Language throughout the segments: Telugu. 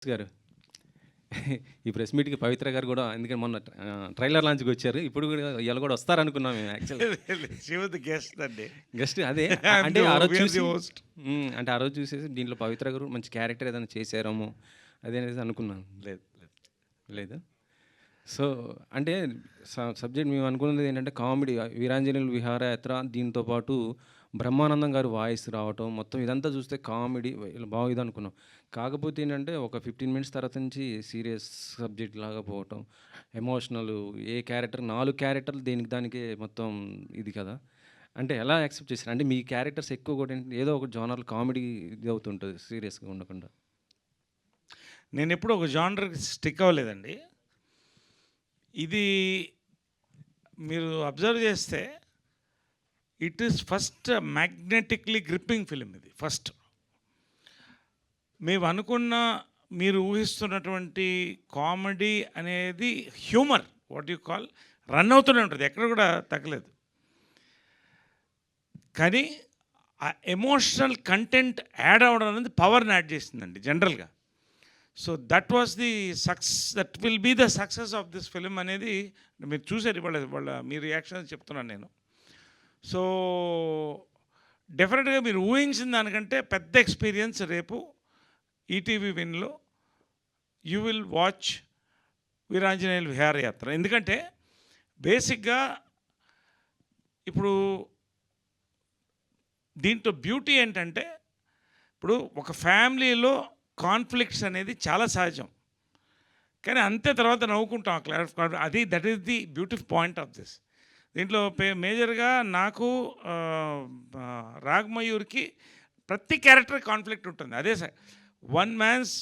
గారు ఈ ప్రెస్ మీట్‌కి పవిత్ర గారు గూడా ఎందుకంటే మొన్న ట్రైలర్ లాంచ్‌కి వచ్చారు. ఇప్పుడు గూడా ఇయాల గూడా వస్తారనుకున్నాం మేము యాక్చువల్‌గా. షీ వాస్ ది గెస్ట్ అండి. గెస్ట్ అదే ఐయామ్ అంటే ది ఆ రోజు వి ఆర్ ది చూసి హోస్ట్. అంటే ఆ రోజు చూసేసి దీంట్లో పవిత్ర గారు మంచి క్యారెక్టర్ ఏదైనా చేశారేమో అది అనేసి అనుకున్నాను. లేదు లేదు. లేదా? సో, అంటే సబ్జెక్ట్ మేము అనుకున్నది ఏంటంటే కామెడీ 'వీరాంజనేయులు విహారయాత్ర' దీంతో పాటు బ్రహ్మానందం గారి వాయిస్ రావటం మొత్తం ఇదంతా చూస్తే కామెడీ ఇలా బాగుందనుకున్నాం. కాకపోతే ఏంటంటే ఒక 15 మినిట్స్ తర్వాత నుంచి సీరియస్ సబ్జెక్ట్ లాగా పోవటం, ఎమోషనల్ ఏ క్యారెక్టర్ 4 క్యారెక్టర్లు దేనికి దానికే మొత్తం ఇది కదా! అంటే ఎలా యాక్సెప్ట్ చేశారు? అంటే మీ క్యారెక్టర్స్ ఎక్కువ కూడా ఏదో ఒక జోనర్‌లో కామెడీ ఇది అవుతుంటది సీరియస్‌గా ఉండకుండా. నేనెప్పుడు ఒక జానర్‌కి స్టిక్ అవ్వలేదండి. ఇది మీరు అబ్జర్వ్ చేస్తే it is first magnetically gripping film ఇది ఫస్ట్. మేము అనుకున్న మీరు ఊహిస్తున్నటువంటి కామెడీ అనేది humour what you call run అవుతూనే ఉంటది. ఎక్కడ కూడా తగ్గలేదు. కానీ ఆ ఎమోషనల్ కంటెంట్ యాడ్ అవ్వడం అనేది పవర్‌ని యాడ్ చేసిందండి జనరల్‌గా. So that was the that will be the success of this film అనేది మీరు చూసారు ఇవాళ మీ రియాక్షన్ చెప్తున్నాను నేను. సో డెఫినెట్గా మీరు ఊహించిన దానికంటే పెద్ద ఎక్స్పీరియన్స్ రేపు ఈటీవీ విన్లో you will watch Veeranjaneyulu Viharayatra. ఎందుకంటే బేసిక్గా ఇప్పుడు దీంట్లో బ్యూటీ ఏంటంటే ఇప్పుడు ఒక ఫ్యామిలీలో కాన్ఫ్లిక్ట్స్ అనేది చాలా సహజం. కానీ అంతే తర్వాత నవ్వుకుంటాం అది that is the beautiful point of this. దీంట్లో మేజర్గా నాకు రాగమయూర్కి ప్రతి క్యారెక్టర్ కాన్ఫ్లిక్ట్ ఉంటుంది. అదే one man's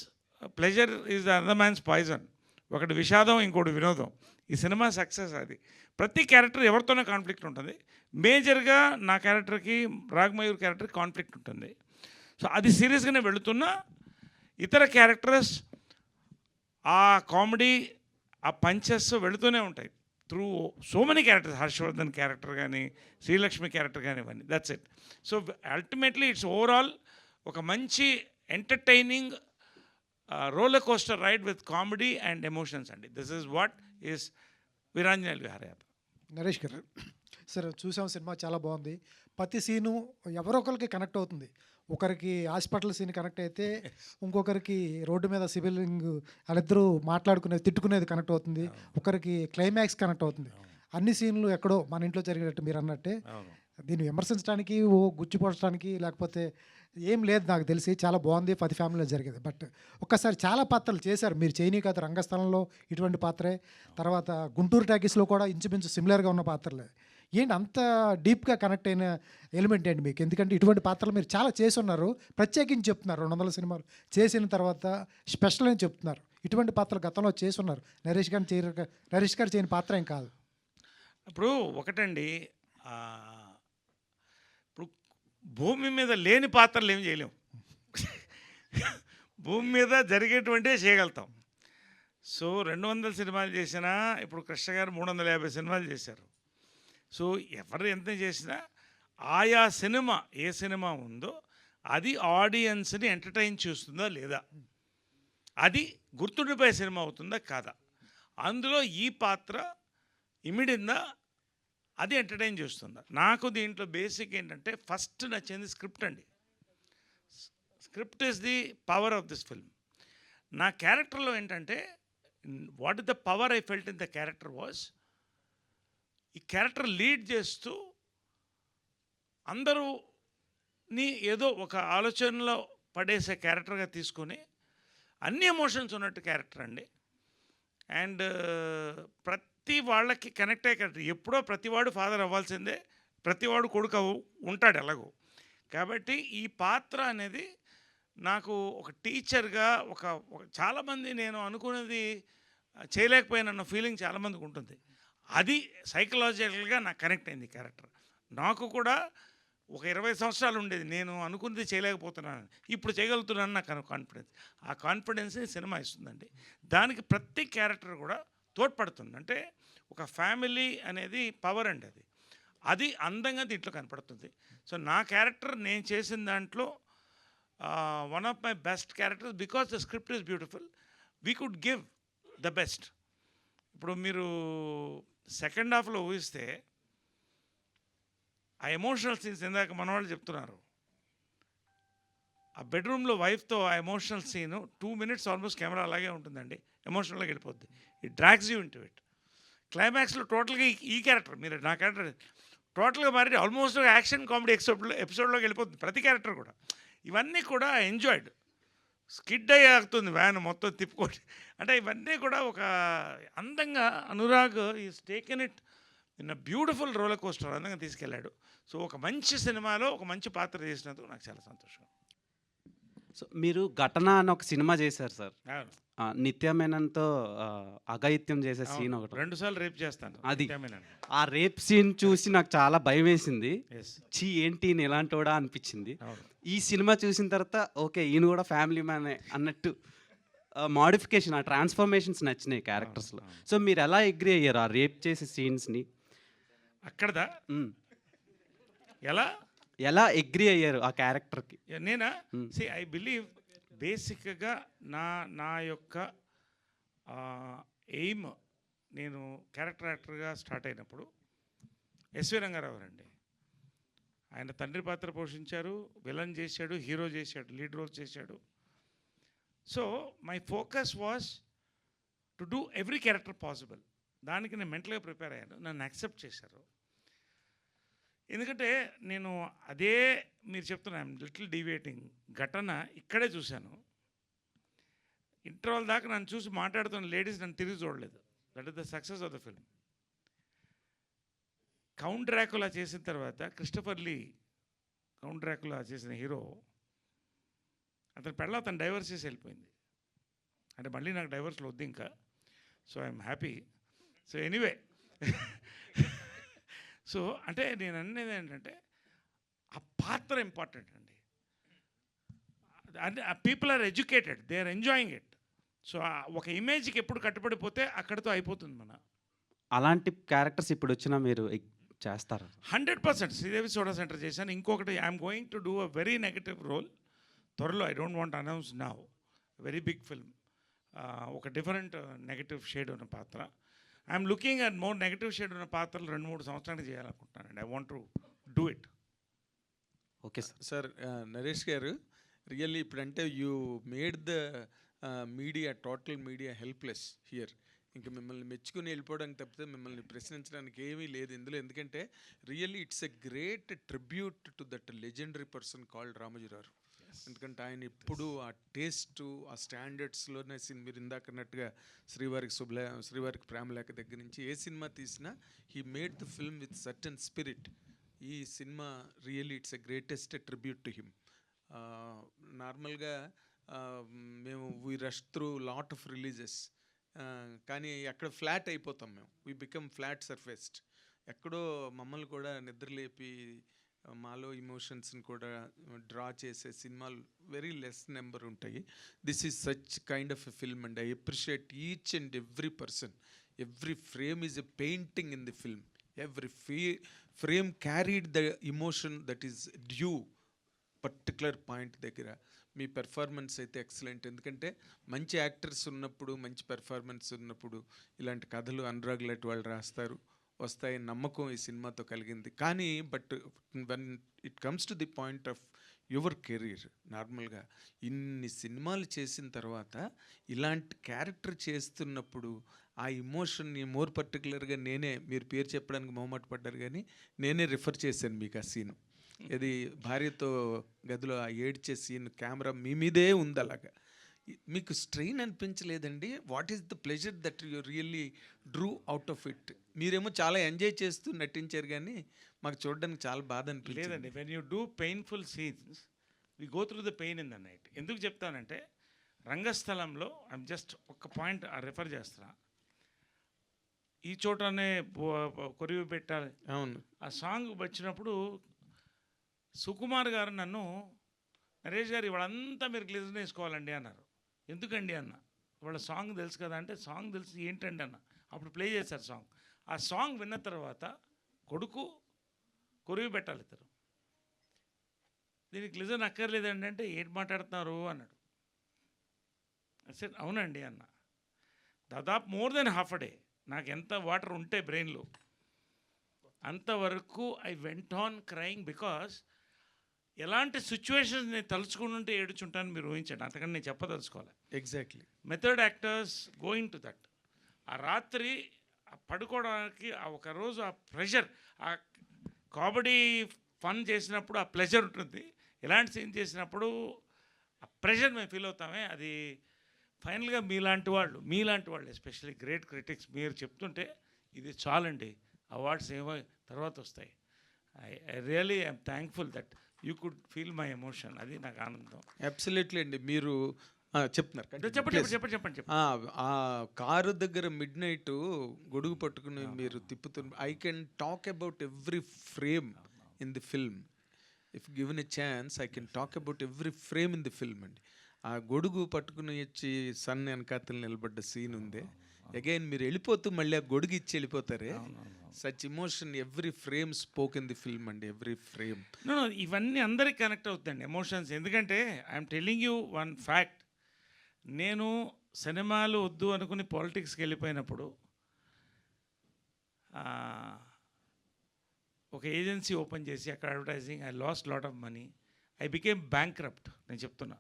pleasure is other man's poison. ఒకటి విషాదం, ఇంకోటి వినోదం. ఈ సినిమా సక్సెస్ అది. ప్రతి క్యారెక్టర్ ఎవరితోనే కాన్ఫ్లిక్ట్ ఉంటుంది. మేజర్గా నా క్యారెక్టర్కి రాగమయూర్ క్యారెక్టర్కి కాన్ఫ్లిక్ట్ ఉంటుంది. సో అది సీరియస్గానే వెళుతున్నా ఇతర క్యారెక్టర్స్ ఆ కామెడీ ఆ పంచెస్ వెళుతూనే ఉంటాయి through so many characters. Harshavardhan character కానీ శ్రీలక్ష్మి క్యారెక్టర్ కానీ ఇవన్నీ that's it. So ultimately it's overall ఒక మంచి entertaining roller coaster ride with comedy and emotions అండి. This is what is Veeranjaneyulu Viharayatra. Naresh garu sir చూసాం, సినిమా చాలా బాగుంది. ప్రతి సీను ఎవరో ఒకరికి కనెక్ట్ అవుతుంది. ఒకరికి హాస్పిటల్ సీన్ కనెక్ట్ అయితే ఇంకొకరికి రోడ్డు మీద సివిలింగ్ వాళ్ళిద్దరూ మాట్లాడుకునేది తిట్టుకునేది కనెక్ట్ అవుతుంది. ఒకరికి క్లైమాక్స్ కనెక్ట్ అవుతుంది. అన్ని సీన్లు ఎక్కడో మన ఇంట్లో జరిగినట్టు మీరు అన్నట్టే. దీన్ని విమర్శించడానికి ఓ గుచ్చిపోవడానికి లేకపోతే ఏం లేదు, నాకు తెలిసి చాలా బాగుంది. 10 ఫ్యామిలీలో జరిగేది. బట్ ఒక్కసారి చాలా పాత్రలు చేశారు మీరు. చేయని కథ రంగస్థలంలో ఇటువంటి పాత్రే, తర్వాత గుంటూరు టాకీస్లో కూడా ఇంచుమించు సిమిలర్గా ఉన్న పాత్రలే. ఏంటి అంత డీప్గా కనెక్ట్ అయిన ఎలిమెంట్ ఏంటి మీకు? ఎందుకంటే ఇటువంటి పాత్రలు మీరు చాలా చేసి ఉన్నారు. ప్రత్యేకించి చెప్తున్నారు 200 సినిమాలు చేసిన తర్వాత స్పెషల్ అని చెప్తున్నారు. ఇటువంటి పాత్రలు గతంలో చేసి ఉన్నారు. నరేష్ గారు చేయని పాత్ర ఏం కాదు. ఇప్పుడు ఒకటండి, ఇప్పుడు భూమి మీద లేని పాత్రలు ఏం చేయలేము. భూమి మీద జరిగేటువంటివే చేయగలుగుతాం. సో 200 సినిమాలు చేసినా ఇప్పుడు కృష్ణ గారు 350 సినిమాలు చేశారు. సో ఎవరు ఎంత చేసినా ఆయా సినిమా ఏ సినిమా ఉందో అది ఆడియన్స్ని ఎంటర్టైన్ చేస్తుందా లేదా, అది గుర్తుండిపోయే సినిమా అవుతుందా కాదా, అందులో ఈ పాత్ర ఇమిడిందా, అది ఎంటర్టైన్ చేస్తుందా. నాకు దీంట్లో బేసిక్ ఏంటంటే ఫస్ట్ నచ్చింది స్క్రిప్ట్ అండి. Script is the power of this film. నా క్యారెక్టర్లో ఏంటంటే what is the power I felt in the character was, ఈ క్యారెక్టర్ లీడ్ చేస్తూ అందరూని ఏదో ఒక ఆలోచనలో పడేసే క్యారెక్టర్గా తీసుకొని అన్ని ఎమోషన్స్ ఉన్నట్టు క్యారెక్టర్ అండి. అండ్ ప్రతి వాళ్ళకి కనెక్ట్ అయ్యే క్యారెక్టర్. ఎప్పుడో ప్రతివాడు ఫాదర్ అవ్వాల్సిందే, ప్రతివాడు కొడుకు ఉంటాడు ఎలాగో. కాబట్టి ఈ పాత్ర అనేది నాకు ఒక టీచర్గా ఒక చాలామంది నేను అనుకున్నది చేయలేకపోయినన్న ఫీలింగ్ చాలామందికి ఉంటుంది. అది సైకలాజికల్గా నాకు కనెక్ట్ అయింది క్యారెక్టర్. నాకు కూడా ఒక 20 సంవత్సరాలు ఉండేది, నేను అనుకున్నది చేయలేకపోతున్నాను, ఇప్పుడు చేయగలుగుతున్నాను నాకు కాన్ఫిడెన్స్. ఆ కాన్ఫిడెన్స్ సినిమా ఇస్తుందండి. దానికి ప్రతి క్యారెక్టర్ కూడా తోడ్పడుతుంది. అంటే ఒక ఫ్యామిలీ అనేది పవర్ అండి. అది అందంగా దీంట్లో కనపడుతుంది. సో నా క్యారెక్టర్ నేను చేసిన దాంట్లో one of my best characters because the script is beautiful. We could give the best. ఇప్పుడు మీరు సెకండ్ హాఫ్లో ఊహిస్తే ఆ ఎమోషనల్ సీన్స్ ఇందాక మన వాళ్ళు చెప్తున్నారు, ఆ బెడ్రూమ్లో వైఫ్తో ఆ emotional scene 2 minutes almost camera అలాగే ఉంటుందండి, ఎమోషనల్గా వెళ్ళిపోద్ది. It drags you into it. క్లైమాక్స్లో టోటల్గా ఈ క్యారెక్టర్, మీరు నా క్యారెక్టర్ టోటల్గా మారి ఆల్మోస్ట్ యాక్షన్ కామెడీ ఎపిసోడ్లోకి వెళ్ళిపోతుంది ప్రతి క్యారెక్టర్ కూడా. ఇవన్నీ కూడా ఎంజాయ్డ్. స్కిడ్ అయ్యాగుతుంది వ్యాన్ మొత్తం తిప్పుకోటి, అంటే ఇవన్నీ కూడా ఒక అందంగా Anurag is taken it in a beautiful roller coaster అందంగా తీసుకెళ్ళాడు. సో ఒక మంచి సినిమాలో ఒక మంచి పాత్ర చేసినందుకు నాకు చాలా సంతోషం. సో మీరు 'ఘటన' అని ఒక సినిమా చేశారు సార్. అవును, నిత్య మేనన్‌తో అఘాయిత్యం చేసే సీన్ అవును. ఒకటి. 2 సార్లు రేపు చేస్తాను అది. నిత్యమేనని. ఆ రేప్ సీన్ చూసి నాకు చాలా భయమేసింది. ఎస్, ఛీ! ఏంటి ఈయన ఇలాంటోడా అనిపించింది. అవును. ఈ సినిమా చూసిన తర్వాత ఓకే ఈయన కూడా ఫ్యామిలీ మ్యానే అన్నట్టు మోడిఫికేషన్, ఆ ట్రాన్స్ఫర్మేషన్స్ నచ్చినాయి క్యారెక్టర్స్‌లో. సో మీరు ఎలా అగ్రీ అయ్యారు ఆ రేప్ చేసే సీన్స్‌ని? అక్కడదా హ్మ్. ఎలా అగ్రీ అయ్యారు ఆ క్యారెక్టర్‌కి? నేనా సి ఐ బిలీవ్ బేసిక్గా నా యొక్క ఎయిమ్, నేను క్యారెక్టర్ యాక్టర్గా స్టార్ట్ అయినప్పుడు ఎస్వి రంగారావు గారండి. ఆయన తండ్రి పాత్ర పోషించారు, విలన్ చేశాడు, హీరో చేశాడు, లీడ్ రోల్ చేశాడు. So my focus was to do every character possible. దానికి నేను మెంటల్గా ప్రిపేర్ అయ్యాను, నన్ను యాక్సెప్ట్ చేశారు. ఎందుకంటే నేను అదే మీరు చెప్తున్నాను లిటిల్ డీవియేటింగ్, ఘటన ఇక్కడే చూశాను. ఇంటర్వల్ దాకా నన్ను చూసి మాట్లాడుతున్న లేడీస్ నన్ను తిరిగి చూడలేదు. That is the success of the film. Count Dracula చేసిన తర్వాత క్రిస్టఫర్ లీ, కౌంట్ డ్రాకులా చేసిన హీరో, అతని పెళ్ళ అతను డైవర్స్ చేసి వెళ్ళిపోయింది. అంటే మళ్ళీ నాకు డైవర్స్లో వద్దు ఇంకా. So I'm happy. So anyway, so అంటే నేను అనేది ఏంటంటే ఆ పాత్ర ఇంపార్టెంట్ అండి. అంటే ఆ people are educated, they are enjoying it. So ఒక ఇమేజ్కి ఎప్పుడు కట్టుబడిపోతే అక్కడితో అయిపోతుంది మన. అలాంటి క్యారెక్టర్స్ ఇప్పుడు వచ్చినా మీరు చేస్తారా? 100% శ్రీదేవి సోడా సెంటర్ చేశాను. ఇంకొకటి I'm going to do a very negative role త్వరలో. I don't want announce now. Very big film, ఒక డిఫరెంట్ నెగటివ్ షేడ్ ఉన్న పాత్ర. I'm looking at more negative shade ఉన్న పాత్రలు 2-3 సంవత్సరానికి చేయాలనుకుంటున్నానండి. I want to do it. Okay sir. Sir Naresh garu, really ఇప్పుడంటే you made the media, total media helpless here. ఇంకా మిమ్మల్ని మెచ్చుకుని వెళ్ళిపోవడానికి తప్పితే మిమ్మల్ని ప్రశ్నించడానికి ఏమీ లేదు ఇందులో. ఎందుకంటే really it's a great tribute to that legendary person called Ramoji Rao. ఎందుకంటే ఆయన ఎప్పుడు ఆ టేస్ట్, ఆ స్టాండర్డ్స్లోనే మీరు ఇందాక అన్నట్టుగా శ్రీవారికి ప్రేమలేఖ దగ్గర నుంచి ఏ సినిమా తీసినా he made the film with certain spirit. ఈ సినిమా really it's a greatest tribute to him. నార్మల్గా మేము we rush through lot of releases, కానీ అక్కడ ఫ్లాట్ అయిపోతాం మేము. We become flat surfaced. ఎక్కడో మమ్మల్ని కూడా నిద్రలేపి మాలో ఇమోషన్స్ని కూడా డ్రా చేసే సినిమాలు వెరీ లెస్ నెంబర్ ఉంటాయి. This is such kind of a film and I appreciate each and every person. Every frame is a painting in the film. Every frame carried the emotion that is due particular point దగ్గర. మీ పెర్ఫార్మెన్స్ అయితే ఎక్సలెంట్. ఎందుకంటే మంచి యాక్టర్స్ ఉన్నప్పుడు, మంచి పెర్ఫార్మెన్స్ ఉన్నప్పుడు ఇలాంటి కథలు అనురాగ్ లాంటి వాళ్ళు రాస్తారు, వస్తాయని నమ్మకం ఈ సినిమాతో కలిగింది. కానీ but when it comes to the point of your career, నార్మల్గా ఇన్ని సినిమాలు చేసిన తర్వాత ఇలాంటి క్యారెక్టర్ చేస్తున్నప్పుడు ఆ ఇమోషన్ని మోర్ పర్టికులర్గా నేనే, మీరు పేరు చెప్పడానికి మొహమాట పడ్డారు కానీ నేనే రిఫర్ చేశాను మీకు ఆ సీను. ఇది భార్యతో గదిలో ఆ ఏడ్చే సీన్, కెమెరా మీ మీదే ఉంది. అలాగా మీకు స్ట్రెయిన్ అనిపించలేదండి? What is the pleasure that you really drew out of it? మీరేమో చాలా ఎంజాయ్ చేస్తూ నటించారు కానీ మాకు చూడడానికి చాలా బాధ అనిపించింది. లేదండి, when you do painful scenes we go through the pain in the night. ఎందుకు చెప్తానంటే రంగస్థలంలో ఐమ్ జస్ట్ ఒక పాయింట్ రెఫర్ చేస్తున్నా. ఈ చోటనే కొరివి పెట్టాలి, అవును. ఆ సాంగ్ వచ్చినప్పుడు సుకుమార్ గారు నన్ను, నరేష్ గారు ఇవాళంతా మీరు గ్లిజర్ వేసుకోవాలండి అన్నారు. ఎందుకండి అన్న, వాళ్ళ సాంగ్ తెలుసు కదా అంటే, సాంగ్ తెలిసి ఏంటండి అన్న. అప్పుడు ప్లే చేశారు సాంగ్. ఆ సాంగ్ విన్న తర్వాత కొడుకు కొరివి పెట్టాలి ఇద్దరు. దీనికి లిజన్ అక్కర్లేదండి అంటే ఏంటి మాట్లాడుతున్నారు అన్నాడు. సరే అవునండి అన్న. దాదాపు more than half a day నాకు ఎంత వాటర్ ఉంటే బ్రెయిన్లో అంతవరకు I went on crying. Because ఎలాంటి సిచ్యువేషన్స్ నేను తలుచుకుంటుంటే ఏడుచుంటాను మీరు ఊహించండి. అంతకని నేను చెప్పదలుచుకోవాలి. Exactly. Method actors going to that. ఆ రాత్రి పడుకోవడానికి ఆ ఒక రోజు ఆ ప్రెషర్, ఆ కామెడీ ఫన్ చేసినప్పుడు ఆ ప్లెజర్ ఉంటుంది. ఎలాంటి సీన్ చేసినప్పుడు ఆ ప్రెషర్ మేము ఫీల్ అవుతామే. అది ఫైనల్గా మీలాంటి వాళ్ళు ఎస్పెషల్లీ గ్రేట్ క్రిటిక్స్ మీరు చెప్తుంటే ఇది చాలండి, అవార్డ్స్ ఏమో తర్వాత వస్తాయి. I really I'm thankful that you could feel my emotion. అది నాకు ఆనందం. అబ్సల్యూట్లీ అండి. మీరు చెప్తున్నారు. చెప్పండి. ఆ కారు దగ్గర మిడ్ నైట్ గొడుగు పట్టుకుని మీరు తిప్పుతున్న I can talk about every frame in the film. If given a chance I can talk about every frame in the film అండి. ఆ గొడుగు పట్టుకుని వచ్చి సన్ వెనకాతలు నిలబడ్డ సీన్ ఉంది. అగైన్ మీరు వెళ్ళిపోతూ మళ్ళీ ఆ గొడుగు ఇచ్చి వెళ్ళిపోతారే. Such emotion every frame spoke in the film అండి. Every frame. ఇవన్నీ అందరికి కనెక్ట్ అవుతుందండి ఎమోషన్స్. ఎందుకంటే I'm telling you one fact. నేను సినిమాలు వద్దు అనుకుని పాలిటిక్స్కి వెళ్ళిపోయినప్పుడు ఒక ఏజెన్సీ ఓపెన్ చేసి అక్కడ advertising I last lot of money. I became bankrupt. నేను చెప్తున్నా,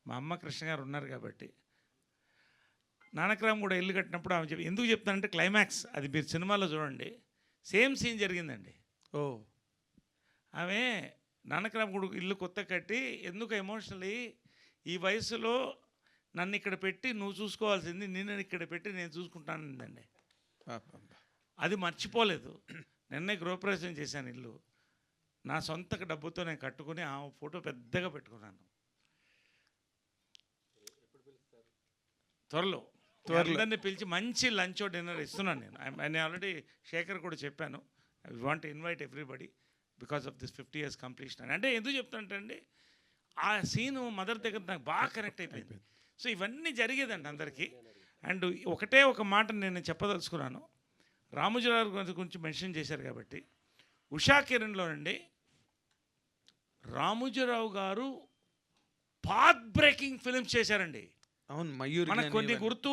మా అమ్మ కృష్ణ గారు ఉన్నారు కాబట్టి. నానక్రామ్ కూడా ఇల్లు కట్టినప్పుడు ఆమె ఎందుకు చెప్తానంటే క్లైమాక్స్ అది మీరు సినిమాలో చూడండి, సేమ్ సీన్ జరిగిందండి. ఓ ఆమె నానక్రామ్ కూడా ఇల్లు కొత్త కట్టి ఎందుకు ఎమోషనలీ ఈ వయసులో నన్ను ఇక్కడ పెట్టి నువ్వు చూసుకోవాల్సింది నిన్ను ఇక్కడ పెట్టి నేను చూసుకుంటానండి. అది మర్చిపోలేదు. నిన్నే గృహప్రవేశం చేశాను ఇల్లు. నా సొంత డబ్బుతో నేను కట్టుకుని ఆ ఫోటో పెద్దగా పెట్టుకున్నాను. త్వరలో అందరినీ పిలిచి మంచి లంచ్ డిన్నర్ ఇస్తున్నాను నేను ఆల్రెడీ శేఖర్ కూడా చెప్పాను. I want invite everybody because of this 50 years completion. అంటే ఎందుకు చెప్తానంటే ఆ సీను మదర్ దగ్గర నాకు బాగా కనెక్ట్ అయిపోయింది. సో ఇవన్నీ జరిగేదండి అందరికీ. అండ్ ఒకటే ఒక మాట నేను చెప్పదలుచుకున్నాను. రామోజీరావు గారి గురించి మెన్షన్ చేశారు కాబట్టి ఉషా కిరణ్లోనండి రామోజీరావు గారు పాత్ బ్రేకింగ్ ఫిల్మ్స్ చేశారండి. అవును, మయూరి మనకు కొన్ని గుర్తు.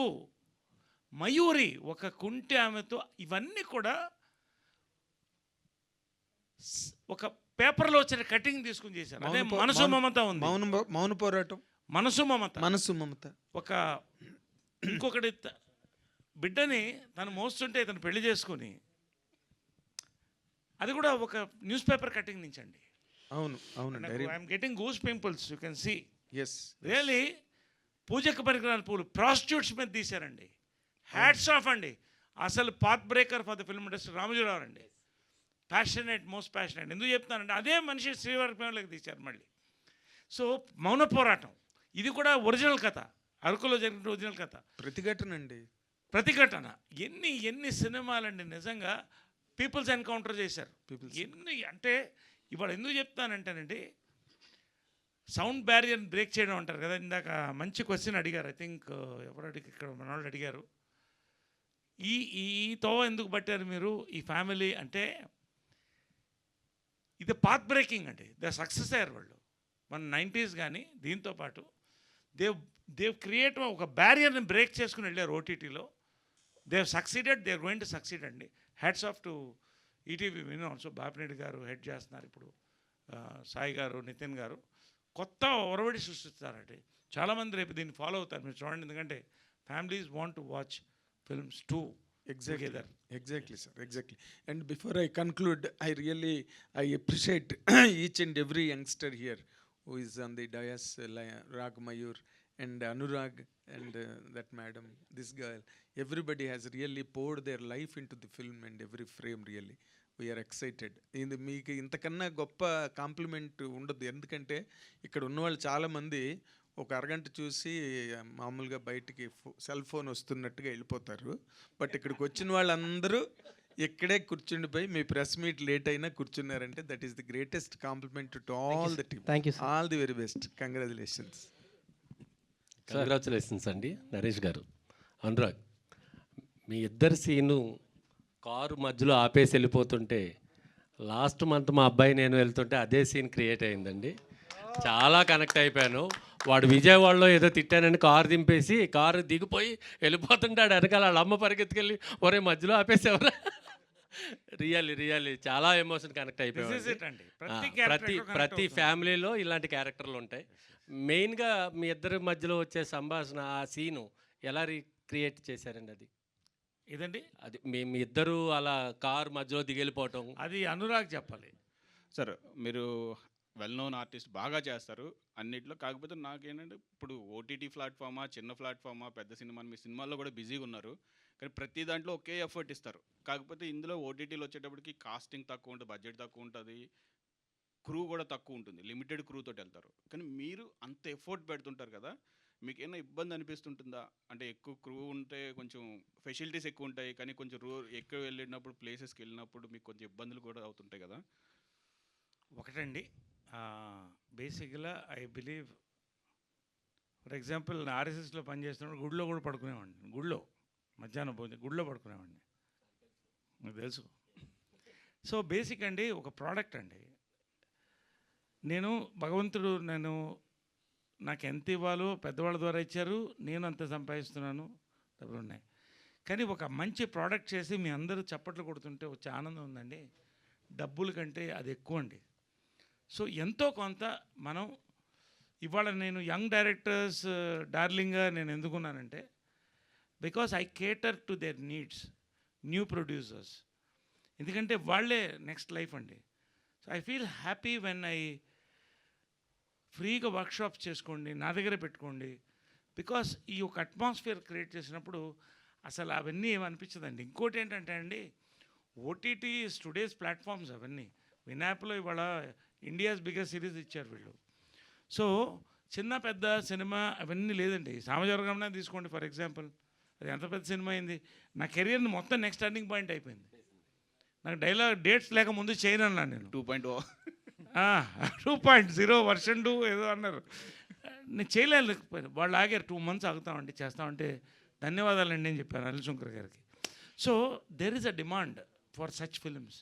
మయూరి ఒక కుంటి ఆమెతో ఇవన్నీ కూడా ఒక పేపర్లో వచ్చిన కటింగ్ తీసుకుని చేశారు. అదే మనసు మమత ఉంది. మౌన పోరాటం, మనసు మమత. ఒక ఇంకొకటి బిడ్డని తను మోస్తుంటే ఇతను పెళ్లి చేసుకుని అది కూడా ఒక న్యూస్ పేపర్ కటింగ్ నుంచి అండి. అవును అవును. I'm getting goose pimples you can see. Yes really పూజకు పరికరాల పూలు ప్రాస్టిట్యూట్స్ మీద తీశారండి. హ్యాట్స్ ఆఫ్ అండి. అసలు path breaker for the film industry Ramoji Rao అండి. Passionate, most passionate. ఎందుకు చెప్తానంటే అదే మనిషి శ్రీవారి తీశారు మళ్ళీ. సో మౌన పోరాటం ఇది కూడా ఒరిజినల్ కథ, అరకులో జరిగిన ఒరిజినల్ కథ. ప్రతిఘటన ఎన్ని సినిమాలండి నిజంగా పీపుల్స్ ఎన్కౌంటర్ చేశారు. ఎన్ని అంటే ఇవాళ ఎందుకు చెప్తానంటేనండి సౌండ్ బ్యారియర్ బ్రేక్ చేయడం అంటారు కదా. ఇందాక మంచి క్వశ్చన్ అడిగారు. ఐ థింక్ ఎవరు ఇక్కడ మన వాళ్ళు అడిగారు, ఈతో ఎందుకు పట్టారు మీరు ఈ ఫ్యామిలీ అంటే. ఇది పాత్ బ్రేకింగ్ అండి. దే సక్సెస్ అయ్యారు వాళ్ళు మన 90s కానీ. దీంతో పాటు దేవ్ క్రియేట్ ఒక బ్యారియర్ని బ్రేక్ చేసుకుని వెళ్ళారు ఓటీటీలో. They've succeeded, they are going to succeed అండి. Hats off to ETV win also. Bapireddy garu head చేస్తున్నారు ఇప్పుడు, సాయి గారు, నితిన్ గారు కొత్త ఒరవడి సృష్టిస్తారండి. చాలామంది రేపు దీన్ని ఫాలో అవుతారు, మీరు చూడండి. ఎందుకంటే families want to watch films two. Exactly, sir. Exactly. And before I conclude, I appreciate each and every youngster here who is on the dais, Rag Mayur and Anurag and that madam, this girl. Everybody has really poured their life into the film and every frame really. We are excited. మీకు ఇంతకన్నా గొప్ప కాంప్లిమెంట్ ఉండదు. ఎందుకంటే ఇక్కడ ఉన్నవాళ్ళు చాలామంది ఒక అరగంట చూసి మామూలుగా బయటికి సెల్ ఫోన్ వస్తున్నట్టుగా వెళ్ళిపోతారు. బట్ ఇక్కడికి వచ్చిన వాళ్ళందరూ ఇక్కడే కూర్చుండిపోయి మీ ప్రెస్ మీట్ లేట్ అయినా కూర్చున్నారంటే that is the greatest compliment to all the team. All the very best. Congratulations అండి నరేష్ గారు. అనురాగ్, మీ ఇద్దరు సీను కారు మధ్యలో ఆపేసి వెళ్ళిపోతుంటే లాస్ట్ మంత్ మా అబ్బాయి నేను వెళ్తుంటే అదే సీన్ క్రియేట్ అయిందండి. చాలా కనెక్ట్ అయిపోయాను. వాడు విజయవాడలో ఏదో తిట్టానని కారు దింపేసి కారు దిగిపోయి వెళ్ళిపోతుంటాడు వెనకాల వాళ్ళ అమ్మ పరిగెత్తుకెళ్ళి ఒరే మధ్యలో ఆపేసేవరా. రియల్లీ చాలా ఎమోషన్ కనెక్ట్ దిస్ ఇస్ అయిపోయాడు. ఇట్ అండి. ప్రతి ఫ్యామిలీలో ఇలాంటి క్యారెక్టర్లు ఉంటాయి. మెయిన్గా మీ ఇద్దరి మధ్యలో వచ్చే సంభాషణ ఆ సీను ఎలా రీక్రియేట్ చేశారండి అది? ఇదండి అది మీ ఇద్దరు అలా కారు మధ్యలో దిగెళ్ళిపోవటం. అది అనురాగ్ చెప్పాలి. సార్ మీరు వెల్ నోన్ ఆర్టిస్ట్ బాగా చేస్తారు అన్నిట్లో. కాకపోతే నాకేంటంటే ఇప్పుడు ఓటీటీ ప్లాట్ఫామా, చిన్న ప్లాట్ఫామా, పెద్ద సినిమా, మీ సినిమాల్లో కూడా బిజీగా ఉన్నారు. కానీ ప్రతి దాంట్లో ఒకే ఎఫర్ట్ ఇస్తారు. కాకపోతే ఇందులో ఓటీటీలో వచ్చేటప్పటికి కాస్టింగ్ తక్కువ ఉంటుంది, బడ్జెట్ తక్కువ ఉంటుంది, క్రూ కూడా తక్కువ ఉంటుంది, లిమిటెడ్ క్రూ తోటి వెళ్తారు. కానీ మీరు అంత ఎఫర్ట్ పెడుతుంటారు కదా, మీకు ఏమైనా ఇబ్బంది అనిపిస్తుంటుందా? అంటే ఎక్కువ క్రూ ఉంటే కొంచెం ఫెసిలిటీస్ ఎక్కువ ఉంటాయి, కానీ కొంచెం ఎక్కువ వెళ్ళినప్పుడు ప్లేసెస్కి వెళ్ళినప్పుడు మీకు కొంచెం ఇబ్బందులు కూడా అవుతుంటాయి కదా? ఒకటండి, బేసిక్గా ఐ బిలీవ్, ఫర్ ఎగ్జాంపుల్ ఆర్ఎస్ఎస్లో పనిచేస్తున్నప్పుడు గుడిలో కూడా పడుకునేవాడిని. గుడిలో మధ్యాహ్నం భోజనం గుడిలో పడుకునేవాడిని, మీకు తెలుసు. సో బేసిక్ అండి, ఒక ప్రోడక్ట్ అండి. భగవంతుడు నాకు ఎంత ఇవ్వాలో పెద్దవాళ్ళ ద్వారా ఇచ్చారు, నేను అంత సంపాదిస్తున్నాను, డబ్బులు ఉన్నాయి. కానీ ఒక మంచి ప్రోడక్ట్ చేసి మీ అందరూ చప్పట్లు కొడుతుంటే వచ్చే ఆనందం ఉందండి, డబ్బుల కంటే అది ఎక్కువ అండి. సో ఎంతో కొంత మనం ఇవాళ నేను యంగ్ డైరెక్టర్స్ డార్లింగ్గా నేను ఎందుకున్నానంటే, because I cater to their needs, new producers. ఎందుకంటే వాళ్ళే నెక్స్ట్ లైఫ్ అండి. So I feel happy when I ఫ్రీగా వర్క్షాప్స్ చేసుకోండి, నా దగ్గరే పెట్టుకోండి. బికాస్ ఈ ఒక అట్మాస్ఫియర్ క్రియేట్ చేసినప్పుడు అసలు అవన్నీ ఏమనిపించదండి. ఇంకోటి ఏంటంటే అండి, ఓటీటీ టుడేస్ ప్లాట్ఫామ్స్ అవన్నీ. వినాప్లో ఇవాళ ఇండియాస్ బిగ్గెస్ట్ సిరీస్ ఇచ్చారు వీళ్ళు. సో చిన్న పెద్ద సినిమా అవన్నీ లేదండి. సామజవర్గంలో తీసుకోండి ఫర్ ఎగ్జాంపుల్, అది ఎంత పెద్ద సినిమా అయింది. నా కెరియర్ని మొత్తం నెక్స్ట్ టర్నింగ్ పాయింట్ అయిపోయింది. నాకు డేట్స్ లేక ముందు చేయను అన్నాను నేను. 2.0 2.0 వర్షన్ 2 ఏదో అన్నారు. నేను చేయలేకపోయాను. వాళ్ళు ఆగారు, 2 months ఆగుతామండి చేస్తామంటే. ధన్యవాదాలండి అని చెప్పాను అనిల్ శంకర్ గారికి. So there is a demand for such films.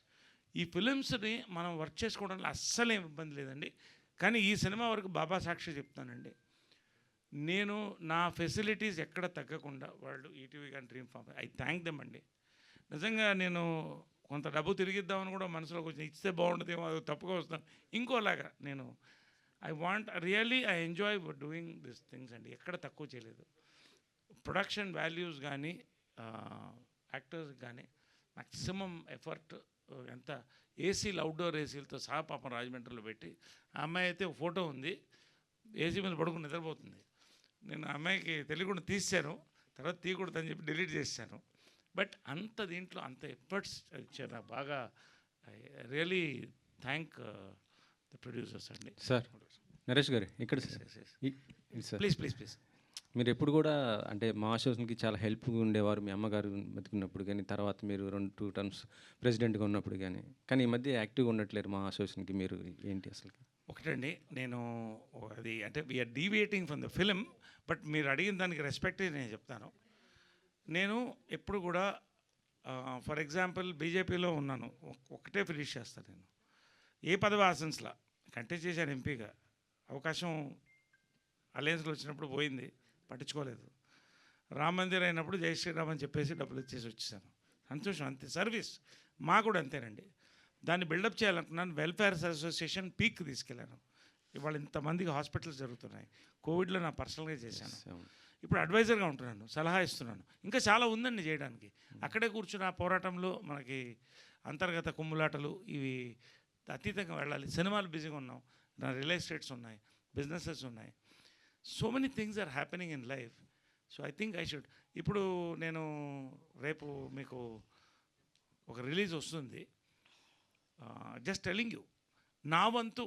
ఈ ఫిలిమ్స్ని మనం వర్క్ చేసుకోవడంలో అస్సలు ఏం ఇబ్బంది లేదండి. కానీ ఈ సినిమా వరకు బాబా సాక్షి చెప్తానండి, నేను నా ఫెసిలిటీస్ ఎక్కడ తగ్గకుండా వాళ్ళు ఈటీవీ కానీ dream farm, I thank them అండి. నిజంగా నేను కొంత డబ్బు తిరిగిద్దామని కూడా మనసులోకి వచ్చి ఇస్తే బాగుంటుందేమో, అది తప్పుగా వస్తాను ఇంకోలాగా. నేను I enjoy doing this things అండి. ఎక్కడ తక్కువ చేయలేదు. ప్రొడక్షన్ వాల్యూస్ కానీ యాక్టర్స్ కానీ మ్యాక్సిమం ఎఫర్ట్. ఎంత ఏసీలు, అవుట్డోర్ ఏసీలతో సహా పాపం రాజమండ్రిలో పెట్టి, ఆ అమ్మాయి అయితే ఒక ఫోటో ఉంది, ఏసీ మీద పడుకుని నిద్రపోతుంది. నేను ఆ అమ్మాయికి తెలియకుండా తీశాను, తర్వాత తీయకూడదని చెప్పి డిలీట్ చేశాను. బట్ అంత దీంట్లో అంత ఎఫర్ట్స్ ఇచ్చారు నాకు బాగా. I really thank the producers అండి. సార్ నరేష్ గారు ఇక్కడ సార్ ప్లీజ్ మీరు ఎప్పుడు కూడా అంటే మా అసోసియేషన్కి చాలా హెల్ప్గా ఉండేవారు. మీ అమ్మగారు బతికున్నప్పుడు కానీ, తర్వాత మీరు 2 terms ప్రెసిడెంట్గా ఉన్నప్పుడు కానీ ఈ మధ్య యాక్టివ్గా ఉండట్లేరు మా అసోసియేషన్కి. మీరు ఏంటి అసలు? ఒకటండి, నేను అది అంటే we are deviating from the film, but మీరు అడిగిన దానికి రెస్పెక్ట్ నేను చెప్తాను. నేను ఎప్పుడు కూడా ఫర్ ఎగ్జాంపుల్ బీజేపీలో ఉన్నాను, ఒకటే ఫినిష్ చేస్తాను నేను. ఏ పదవి ఆశించలా, కంటెస్ట్ చేశాను ఎంపీగా. అవకాశం అలయన్స్లో వచ్చినప్పుడు పోయింది, పట్టించుకోలేదు. రామ మందిర్ అయినప్పుడు జై శ్రీరామ్ అని చెప్పేసి డబ్బులు ఇచ్చేసి వచ్చేసాను. సంతోషం, అంతే. సర్వీస్ మా కూడా అంతేనండి. దాన్ని బిల్డప్ చేయాలనుకున్నాను. వెల్ఫేర్ అసోసియేషన్ పీక్ తీసుకెళ్ళాను. ఇవాళ ఇంతమందికి హాస్పిటల్స్ జరుగుతున్నాయి. కోవిడ్లో నా పర్సనల్గా చేశాను. ఇప్పుడు అడ్వైజర్గా ఉంటున్నాను, సలహా ఇస్తున్నాను. ఇంకా చాలా ఉందండి చేయడానికి. అక్కడే కూర్చున్న ఆ పోరాటంలో మనకి అంతర్గత కుమ్ములాటలు ఇవి అతీతంగా వెళ్ళాలి. సినిమాలు బిజీగా ఉన్నాం, నా రియల్ ఎస్టేట్స్ ఉన్నాయి, బిజినెసెస్ ఉన్నాయి. So many things are happening in life. So I think I should. ఇప్పుడు నేను రేపు మీకు ఒక రిలీజ్ వస్తుంది, జస్ట్ టెలింగ్ యూ. నా వంతు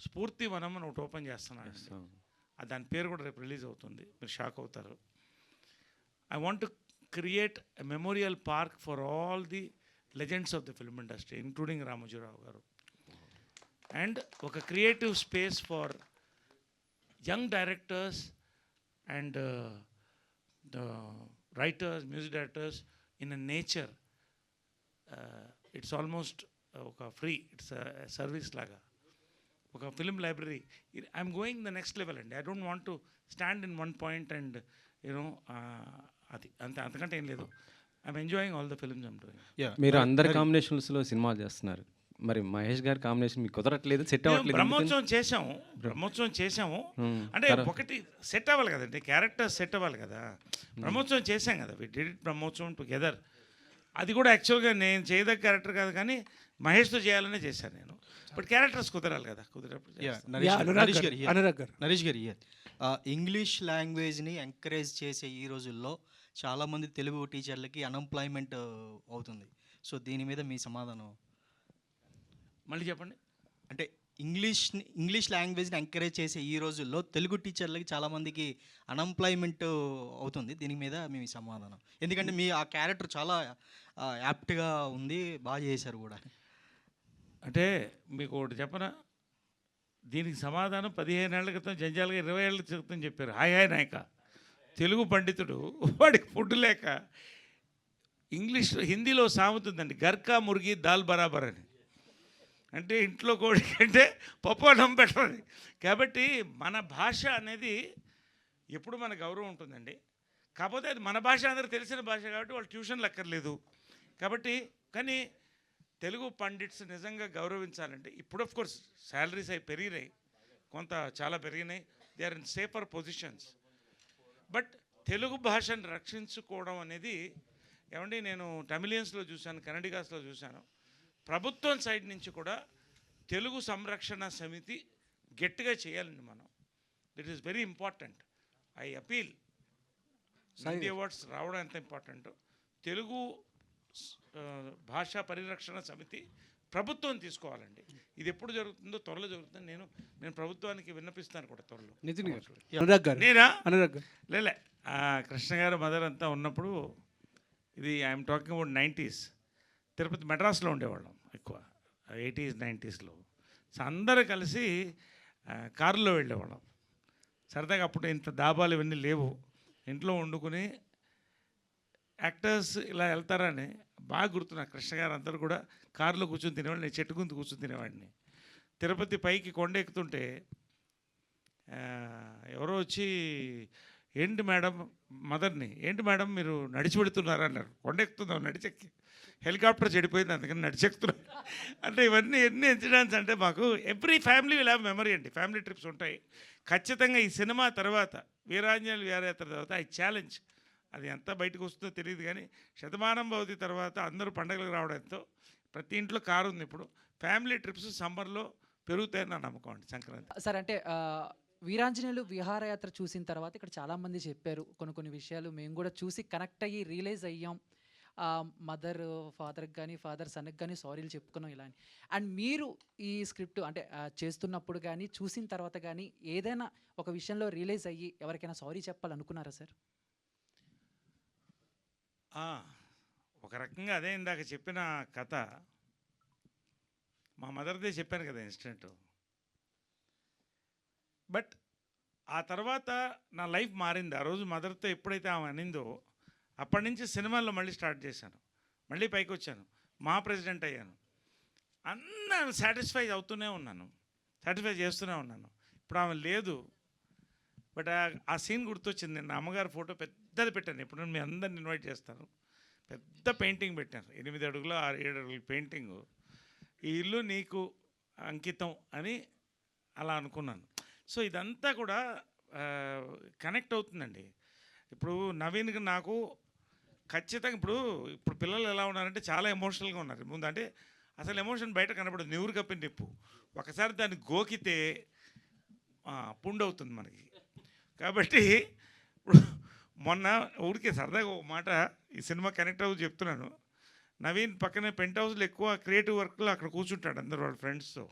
స్ఫూర్తి వనం అని ఒకటి ఓపెన్ చేస్తున్నాను. దాని పేరు కూడా రేపు రిలీజ్ అవుతుంది, మీరు షాక్ అవుతారు. I want to create a memorial park for all the legends of the film industry, including Ramoji Rao గారు. అండ్ ఒక creative space for young directors and the writers, music directors in a nature. It's almost ఒక ఫ్రీ, ఇట్స్ సర్వీస్ లాగా. ఒక film library. I'm going the next level అండి. I don't want to stand in one point and you know అది అంతకంటే ఏం లేదు. I'm enjoying all the films I'm doing. మీరు అందరి కాంబినేషన్స్లో సినిమాలు చేస్తున్నారు, మరి మహేష్ గారి కాంబినేషన్ మీకు కుదరట్లేదు, సెట్ అవ్వట్లేదు. బ్రహ్మోత్సవం చేసాము అంటే ఒకటి సెట్ అవ్వాలి కదండి, క్యారెక్టర్ సెట్ అవ్వాలి కదా. బ్రహ్మోత్సవం చేశాం కదా, we did it Brahmotsavam together. అది కూడా యాక్చువల్గా నేను చేయదగ్గ క్యారెక్టర్ కాదు, కానీ మహేష్తో చేయాలనే చేశాను నేను. బట్ క్యారెక్టర్స్ కుదరాలి కదా, కుదిరేప్పుడు నరేష్ గారు ఇంగ్లీష్ లాంగ్వేజ్ని ఎంకరేజ్ చేసే ఈ రోజుల్లో చాలామంది తెలుగు టీచర్లకి అన్ఎంప్లాయ్మెంట్ అవుతుంది. సో దీని మీద మీ సమాధానం? మళ్ళీ చెప్పండి. అంటే ఇంగ్లీష్ లాంగ్వేజ్ని ఎంకరేజ్ చేసే ఈ రోజుల్లో తెలుగు టీచర్లకి చాలామందికి అన్ఎంప్లాయ్మెంట్ అవుతుంది. దీని మీద మీ సమాధానం? ఎందుకంటే మీ ఆ క్యారెక్టర్ చాలా యాప్ట్గా ఉంది, బాగా చేశారు కూడా. అంటే మీకు ఒకటి చెప్పనా, దీనికి సమాధానం 15 ఏళ్ల క్రితం జంజాలుగా 20 ఏళ్ల క్రితం చెప్పారు. హాయ్ నాయక, తెలుగు పండితుడు వాడికి ఫుడ్ లేక హిందీలో సామెత ఉందండి, గర్కా మురిగి దాల్ బరాబర్ అని. అంటే ఇంట్లో కోడి కంటే పప్పు అన్నం బెటర్ అని. కాబట్టి మన భాష అనేది ఎప్పుడు మన గౌరవం ఉంటుందండి. కాకపోతే అది మన భాష, అందరూ తెలిసిన భాష కాబట్టి వాళ్ళు ట్యూషన్లు అక్కర్లేదు. కాబట్టి కానీ తెలుగు పండిట్స్ నిజంగా గౌరవించాలంటే ఇప్పుడు ఆఫ్ కోర్స్ శాలరీస్ అవి పెరిగినాయి, కొంత చాలా పెరిగినాయి, they are in safer positions. But Telugu భాషను రక్షించుకోవడం అనేది ఏమండి, నేను తమిళియన్స్లో చూశాను, కన్నడిగాస్లో చూశాను. ప్రభుత్వం సైడ్ నుంచి కూడా తెలుగు సంరక్షణ సమితి గట్టిగా చేయాలండి మనం. It is very important. I appeal, Nandi awards రావడం ఎంత ఇంపార్టెంట్, తెలుగు భాషా పరిరక్షణ సమితి ప్రభుత్వం తీసుకోవాలండి. ఇది ఎప్పుడు జరుగుతుందో త్వరలో జరుగుతుంది. నేను ప్రభుత్వానికి విన్నపిస్తాను కూడా త్వరలో. లేలే కృష్ణ గారు మదర్ అంతా ఉన్నప్పుడు, ఇది I'm talking about 90s, Tirupati మెడ్రాస్లో ఉండేవాళ్ళం ఎక్కువ, 80s 90sలో. సో అందరూ కలిసి కారులో వెళ్ళేవాళ్ళం సరదాగా. అప్పుడు ఇంత దాబాలు ఇవన్నీ లేవు, ఇంట్లో వండుకుని యాక్టర్స్ ఇలా వెళ్తారని బాగా గుర్తున్నా. కృష్ణ గారు అందరూ కూడా కారులో కూర్చొని తినేవాడిని, నేను చెట్టు గుంతు కూర్చొని తినేవాడిని. తిరుపతి పైకి కొండ ఎక్కుతుంటే ఎవరో వచ్చి, ఏంటి మేడం, మదర్ని, ఏంటి మేడం మీరు నడిచి పెడుతున్నారా అన్నారు. కొండ ఎక్కుతున్నాం, నడిచెక్కి, హెలికాప్టర్ చెడిపోయింది అందుకని నడిచెక్కుతున్నాం. అంటే ఇవన్నీ ఎన్ని ఇన్సిడెంట్స్ అంటే మాకు every family will have memory అండి. ఫ్యామిలీ ట్రిప్స్ ఉంటాయి ఖచ్చితంగా. ఈ సినిమా తర్వాత, వీరాంజనేయులు విహారయాత్ర తర్వాత ఐ ఛాలెంజ్, అది ఎంత బయటకు వస్తుందో తెలియదు కానీ, శతమానం భవతి తర్వాత అందరూ పండగలకు రావడంతో ప్రతి ఇంట్లో కారు ఉంది. ఇప్పుడు ఫ్యామిలీ ట్రిప్స్ సమ్మర్లో పెరుగుతాయని నా నమ్మకం అండి. సంక్రాంతి సార్ అంటే వీరాంజనేయులు విహారయాత్ర చూసిన తర్వాత ఇక్కడ చాలామంది చెప్పారు కొన్ని విషయాలు, మేము కూడా చూసి కనెక్ట్ అయ్యి రియలైజ్ అయ్యాం. మదర్ ఫాదర్కి కానీ, ఫాదర్ సన్కి కానీ సారీలు చెప్పుకున్నాం ఇలా అని. అండ్ మీరు ఈ స్క్రిప్ట్ అంటే చేస్తున్నప్పుడు కానీ, చూసిన తర్వాత కానీ ఏదైనా ఒక విషయంలో రియలైజ్ అయ్యి ఎవరికైనా సారీ చెప్పాలనుకున్నారా సార్? ఒక రకంగా అదే ఇందాక చెప్పిన కథ, మా మదర్దే చెప్పాను కదా ఇన్సిడెంట్. బట్ ఆ తర్వాత నా లైఫ్ మారింది. ఆ రోజు మదర్తో ఎప్పుడైతే ఆమె అనిందో అప్పటి నుంచి సినిమాల్లో మళ్ళీ స్టార్ట్ చేశాను, మళ్ళీ పైకి వచ్చాను, మా ప్రెసిడెంట్ అయ్యాను. అన్నీ సాటిస్ఫై అవుతూనే ఉన్నాను, సాటిస్ఫై చేస్తూనే ఉన్నాను. ఇప్పుడు ఆమె లేదు. బట్ ఆ సీన్ గుర్తొచ్చింది. నేను అమ్మగారి ఫోటో పెద్దది పెట్టాను, ఇప్పుడు మీ అందరిని ఇన్వైట్ చేస్తాను. పెద్ద పెయింటింగ్ పెట్టాను, 8 అడుగులు 7 అడుగుల పెయింటింగు. ఈ ఇల్లు నీకు అంకితం అని అలా అనుకున్నాను. సో ఇదంతా కూడా కనెక్ట్ అవుతుందండి. ఇప్పుడు నవీన్కి నాకు ఖచ్చితంగా ఇప్పుడు పిల్లలు ఎలా ఉన్నారంటే చాలా ఎమోషనల్గా ఉన్నారు. ముందు అంటే అసలు ఎమోషన్ బయట కనపడదు, నివురు కప్పిన నిప్పు. ఒకసారి దాన్ని గోకితే పుండు అవుతుంది మనకి. కాబట్టి ఇప్పుడు మొన్న ఊరికే సరదాగా ఒక మాట, ఈ సినిమా కనెక్ట్ అవ్వ చెప్తున్నాను. నవీన్ పక్కనే పెంట్ హౌస్లో ఎక్కువ క్రియేటివ్ వర్క్లో అక్కడ కూర్చుంటాడు అందరూ వాళ్ళ ఫ్రెండ్స్తో.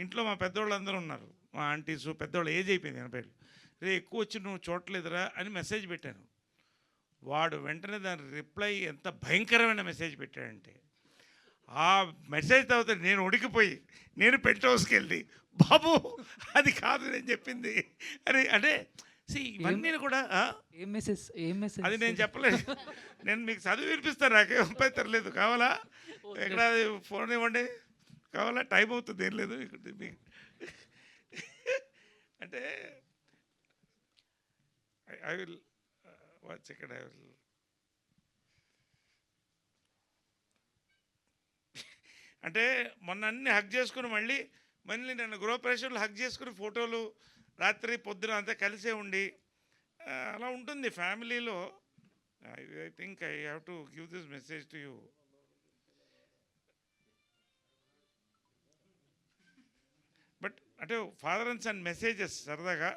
ఇంట్లో మా పెద్దవాళ్ళు అందరూ ఉన్నారు, మా ఆంటీస్, పెద్దవాళ్ళు ఏజ్ అయిపోయింది 80. రే ఎక్కువ వచ్చి నువ్వు చూడలేదురా అని మెసేజ్ పెట్టాను. వాడు వెంటనే దాని రిప్లై ఎంత భయంకరమైన మెసేజ్ పెట్టాడంటే, ఆ మెసేజ్ తర్వాత నేను ఉడికిపోయి నేను పెంట్ హౌస్కి వెళ్ళి, బాబు అది కాదు నేను చెప్పింది అని. అంటే ఇవన్నీ కూడా ఏం మెసేజ్ అది నేను చెప్పలేదు. నేను మీకు చదివి వినిపిస్తాను, నాకేం అబ్బాయి తరలేదు. కావాలా? ఎక్కడ ఫోన్ ఇవ్వండి, కావాలా? టైం అవుతుంది, ఏం లేదు మీకు. అంటే I will one second I will అంటే మొన్న అన్ని హగ్ చేసుకుని మళ్ళీ నన్ను గృహప్రవేశంలో హగ్ చేసుకుని ఫోటోలు రాత్రి పొద్దున అంతా కలిసే ఉండి అలా ఉంటుంది ఫ్యామిలీలో. I think I have to give this message to you. But అంటే ఫాదర్ అండ్ సన్ మెసేజెస్ సరదాగా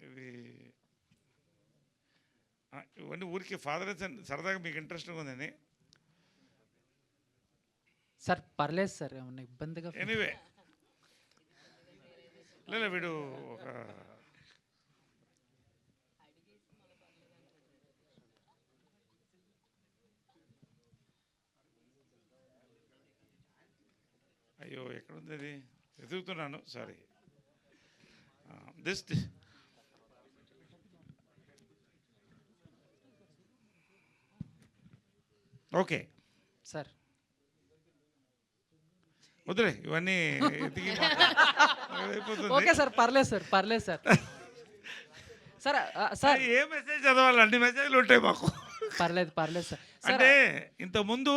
ఇది ఇవన్నీ ఊరికి ఫాదర్ అండ్ సన్ సరదాగా మీకు ఇంట్రెస్ట్గా ఉందని. సార్ పర్లేదు సార్, ఏమన్నా ఇబ్బందిగా ఎనీవే లేదు వీడు ఒక అయ్యో ఎక్కడుంది అది వెతుకుతున్నాను, సారీ. This okay sir. వద్దులే ఇవన్నీ ఎతికి అయిపోతుంది. ఓకే సార్, పర్లేదు సార్, పర్లేదు సార్. సార్ సార్ ఏ మెసేజ్ చదవాలి, అన్ని మెసేజ్లు ఉంటాయి మాకు. పర్లేదు పర్లేదు సార్. అంటే ఇంతకుముందు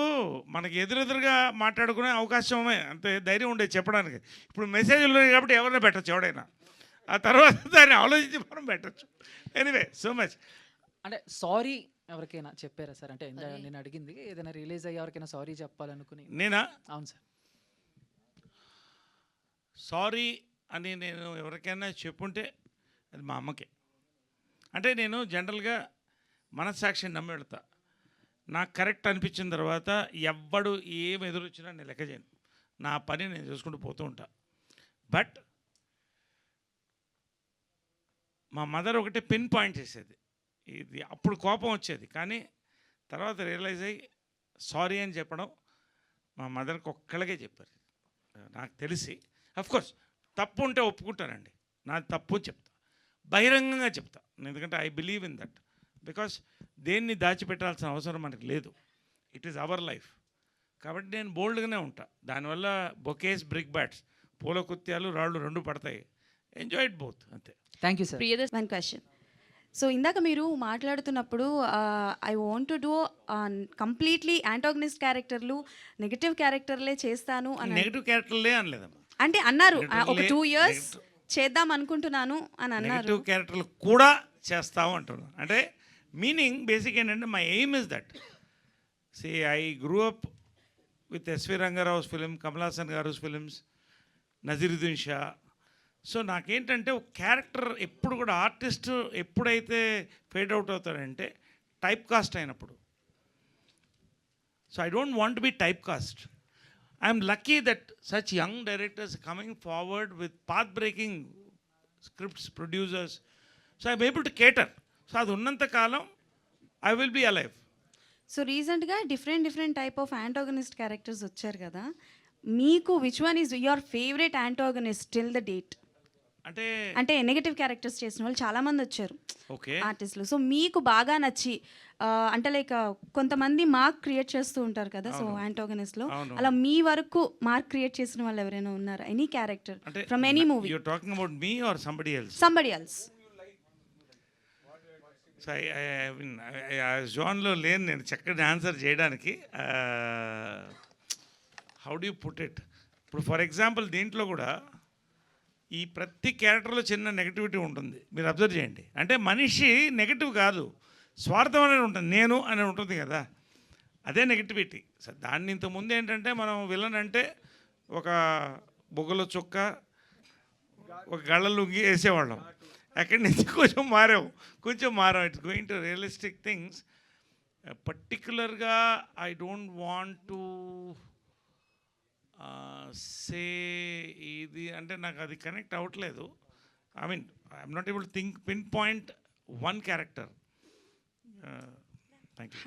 మనకి ఎదురెదురుగా మాట్లాడుకునే అవకాశమే, అంతే ధైర్యం ఉండేది చెప్పడానికి. ఇప్పుడు మెసేజ్లు ఉన్నాయి కాబట్టి ఎవరైనా పెట్టచ్చు, ఎవడైనా ఆ తర్వాత దాన్ని ఆలోచించి మనం పెట్టచ్చు. Anyway so much. అంటే సారీ ఎవరికైనా చెప్పారా సార్? అంటే నేను అడిగింది ఏదైనా రిలీజ్ అయ్యి ఎవరికైనా సారీ చెప్పాలనుకుని. నేనా? అవును సార్. సారీ అని నేను ఎవరికైనా చెప్పుంటే అది మా అమ్మకే. అంటే నేను జనరల్గా మనస్సాక్షిని నమ్మి వెళ్తా. నాకు కరెక్ట్ అనిపించిన తర్వాత ఎవ్వడు ఏం ఎదురొచ్చినా నేను లెక్క చేయను, నా పని నేను చూసుకుంటూ పోతూ ఉంటా. బట్ మా మదర్ ఒకటే పిన్ పాయింట్ చేసేది, ఇది అప్పుడు కోపం వచ్చేది, కానీ తర్వాత రియలైజ్ అయ్యి సారీ అని చెప్పడం మా మదర్కి ఒక్కళ్ళకే చెప్పారు. నాకు తెలిసి అఫ్కోర్స్ తప్పు ఉంటే ఒప్పుకుంటానండి, నాది తప్పు చెప్తా, బహిరంగంగా చెప్తా. ఎందుకంటే I believe in that. Because దేన్ని దాచిపెట్టాల్సిన అవసరం మనకు లేదు, ఇట్ ఈస్ అవర్ లైఫ్. కాబట్టి నేను బోల్డ్గానే ఉంటా. దానివల్ల బొకేస్, బ్రిక్ బ్యాట్స్, పూల కుత్యాలు, రాళ్ళు రెండు పడతాయి. ఎంజాయ్ ఇట్ బోత్, అంతే. Thank you sir. One question. So ఇందాక మీరు మాట్లాడుతున్నప్పుడు I want to do completely antagonist క్యారెక్టర్లు, నెగటివ్ క్యారెక్టర్లే చేస్తాను అని నెగిటివ్ క్యారెక్టర్లే అనలేదమ్మా, అంటే అన్నారు. ఒక Negative 2 years చేద్దాం అనుకుంటున్నాను అని అన్నారు. నెగిటివ్ క్యారెక్టర్లు కూడా చేస్తాము అంటున్నాను. అంటే మీనింగ్ బేసిక్ ఏంటంటే my aim is that. C I grew up with SV రంగారావుస్ film, Kamal Haasan గారు ఫిలిమ్స్, నజీరుద్దీన్ షా. సో నాకేంటంటే ఒక క్యారెక్టర్ ఎప్పుడు కూడా ఆర్టిస్ట్ ఎప్పుడైతే ఫేడ్ అవుట్ అవుతాడంటే టైప్ కాస్ట్ అయినప్పుడు. So I don't want be type cast. I'm lucky that such young directors coming forward with path breaking scripts, producers. So I'm able to cater. So అది ఉన్నంత కాలం I will be alive. So రీసెంట్గా different type of antagonist characters వచ్చారు కదా, మీకు which one is your favourite antagonist till the date? అంటే నెగటివ్ క్యారెక్టర్స్ చేసిన వాళ్ళు చాలామంది వచ్చారు ఆర్టిస్టులు. సో మీకు బాగా నచ్చి అంటే లైక్ కొంతమంది మార్క్ క్రియేట్ చేస్తూ ఉంటారు కదా, సో యాంటాగనిస్ట్లో అలా మీ వరకు మార్క్ క్రియేట్ చేసిన వాళ్ళు ఎవరైనా ఉన్నారా? Any character from any movie? You are talking about me or somebody else? Somebody else. So జోన్లో లేని నేను చక్కటి ఆన్సర్ చేయడానికి. How do you put it? ఇప్పుడు ఫర్ ఎగ్జాంపుల్ దీంట్లో కూడా ఈ ప్రతి క్యారెక్టర్లో చిన్న నెగటివిటీ ఉంటుంది, మీరు అబ్జర్వ్ చేయండి. అంటే మనిషి నెగటివ్ కాదు, స్వార్థం అనేది ఉంటుంది, నేను అనేది ఉంటుంది కదా, అదే నెగటివిటీ. సో దాన్ని ఇంతకుముందు ఏంటంటే మనం విలన్ అంటే ఒక బొగ్గల చొక్క, ఒక గళ్ళ లుంగి వేసేవాళ్ళం. అక్కడి నుంచి కొంచెం మారాం. It's going to realistic things. పర్టికులర్గా I don't want to say ఇది అంటే నాకు అది కనెక్ట్ అవ్వట్లేదు. I mean I'm not able to think pin point one character. Thank you.